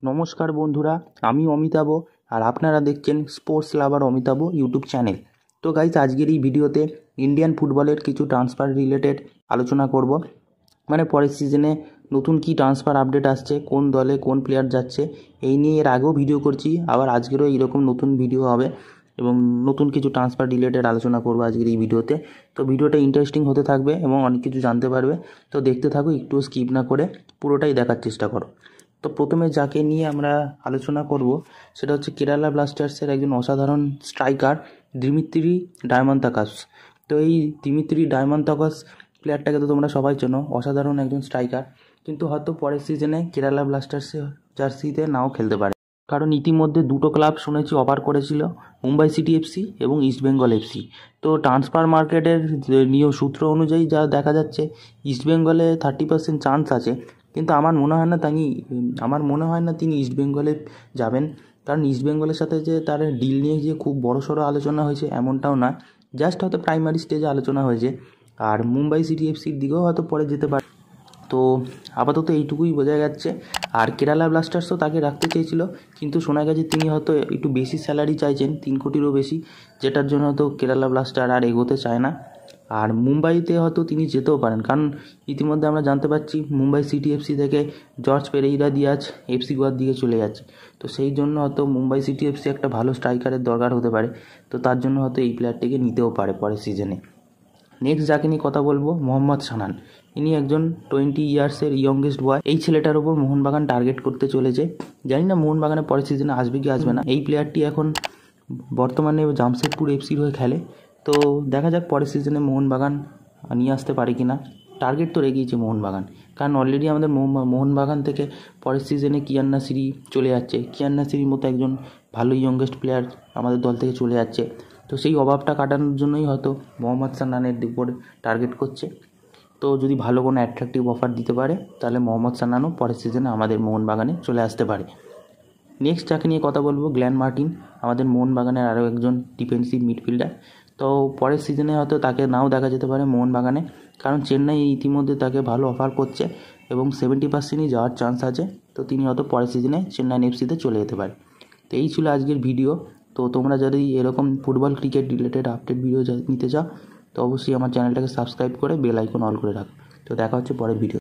নমস্কার বন্ধুরা, আমি অমিতাভ আর আপনারা দেখছেন স্পোর্টস লাভার অমিতাভ ইউটিউব চ্যানেল। তো গাইজ, আজকের এই ভিডিওতে ইন্ডিয়ান ফুটবলের কিছু ট্রান্সফার রিলেটেড আলোচনা করব। মানে পরের সিজনে নতুন কি ট্রান্সফার আপডেট আসছে, কোন দলে কোন প্লেয়ার যাচ্ছে, এই নিয়ে এর আগেও ভিডিও করছি, আবার আজকেরও এইরকম নতুন ভিডিও হবে এবং নতুন কিছু ট্রান্সফার রিলেটেড আলোচনা করবো আজকের এই ভিডিওতে। তো ভিডিওটা ইন্টারেস্টিং হতে থাকবে এবং অনেক কিছু জানতে পারবে। তো দেখতে থাকো, একটু স্কিপ না করে পুরোটাই দেখার চেষ্টা করো। তো প্রথমে যাকে নিয়ে আমরা আলোচনা করব সেটা হচ্ছে কেরালা ব্লাস্টার্সের একজন অসাধারণ স্ট্রাইকার দিমিত্রি ডায়মন্তাকাস। তো এই দিমিত্রি ডায়মন্তাকাস প্লেয়ারটাকে তো তোমরা সবাই চেনো, অসাধারণ একজন স্ট্রাইকার, কিন্তু হয়তো পরের সিজনে কেরালা ব্লাস্টার্সের জার্সিতে নাও খেলতে পারে, কারণ ইতিমধ্যে দুটো ক্লাব শুনেছি অফার করেছিল, মুম্বাই সিটি এফসি এবং ইস্টবেঙ্গল এফসি। তো ট্রান্সফার মার্কেটের নিয়ম সূত্র অনুযায়ী যা দেখা যাচ্ছে, ইস্টবেঙ্গলে 30% চান্স আছে, কিন্তু আমার মনে হয় না তিনি ইস্টবেঙ্গলে যাবেন। কারণ ইস্টবেঙ্গলের সাথে যে তার ডিল নিয়ে যে খুব বড়সড় আলোচনা হয়েছে এমনটাও না, জাস্ট হয়তো প্রাইমারি স্টেজে আলোচনা হয়েছে। আর মুম্বাই সিটি এফসির দিকেও হয়তো পরে যেতে পারে। তো আপাতত এইটুকুই বোঝা যাচ্ছে। আর কেরালা ব্লাস্টার্সও তাকে রাখতে চেয়েছিল, কিন্তু শোনা গেছে তিনি হয়তো একটু বেশি স্যালারি চাইছেন, 3 কোটিরও বেশি, যেটার জন্য হয়তো কেরালা ব্লাস্টার আর এগোতে চায় না। আর মুম্বাইতে হয়তো তিনি যেতেও পারেন, কারণ ইতিমধ্যে আমরা জানতে পারছি মুম্বাই সিটি এফসি থেকে জর্জ পেরেইরা দিয়াজ এফসি গোয়ার দিকে চলে যাচ্ছে। তো সেই জন্য হয়তো মুম্বাই সিটি এফসি একটা ভালো স্ট্রাইকারের দরকার হতে পারে, তো তার জন্য হয়তো এই প্লেয়ারটিকে নিতেও পারে পরের সিজনে। নেক্সট যাকে নিয়ে কথা বলবো, মোহাম্মদ সানান। ইনি একজন 20 ইয়ার্সের ইয়ংগেস্ট বয়। এই ছেলেটার ওপর মোহনবাগান টার্গেট করতে চলেছে। জানি না মোহনবাগানে পরের সিজনে আসবে কি আসবে না। এই প্লেয়ারটি এখন বর্তমানে জামশেদপুর এফসির হয়ে খেলে। তো দেখা যাক পরের সিজনে মোহনবাগান নিয়ে আসতে পারে কি না। টার্গেট তো রেগেইছে মোহনবাগান, কারণ অলরেডি আমাদের মোহনবাগান থেকে পরের সিজনে কিয়ান নাসিরি চলে যাচ্ছে। কিয়ান নাসিরির মতো একজন ভালো ইয়ংগেস্ট প্লেয়ার আমাদের দল থেকে চলে যাচ্ছে। তো সেই অভাবটা কাটানোর জন্যই হয়তো মোহাম্মদ সানানের উপরে টার্গেট করছে। তো যদি ভালো কোনো অ্যাট্রাকটিভ অফার দিতে পারে, তাহলে মোহাম্মদ সানানও পরের সিজনে আমাদের মোহনবাগানে চলে আসতে পারে। নেক্সট যাকে নিয়ে কথা বলবো, গ্ল্যান মার্টিন, আমাদের মোহনবাগানের আরও একজন ডিফেন্সিভ মিডফিল্ডার। তো পরের সিজনে হয়তো তাকে নাও দেখা যেতে পারে মোহনবাগানে, কারণ চেন্নাই ইতিমধ্যে তাকে ভালো অফার করছে এবং 70%ই যাওয়ার চান্স আছে। তো তিনি হয়তো পরের সিজনে চেন্নাই এফসিতে চলে যেতে পারে। তো এই ছিল আজকের ভিডিও। তো তোমরা যদি এরকম football cricket related update video নিতে চাও, তো অবশ্যই আমার চ্যানেলটাকে সাবস্ক্রাইব করে বেল আইকন অল করে রাখো। তো দেখা হচ্ছে পরের ভিডিও।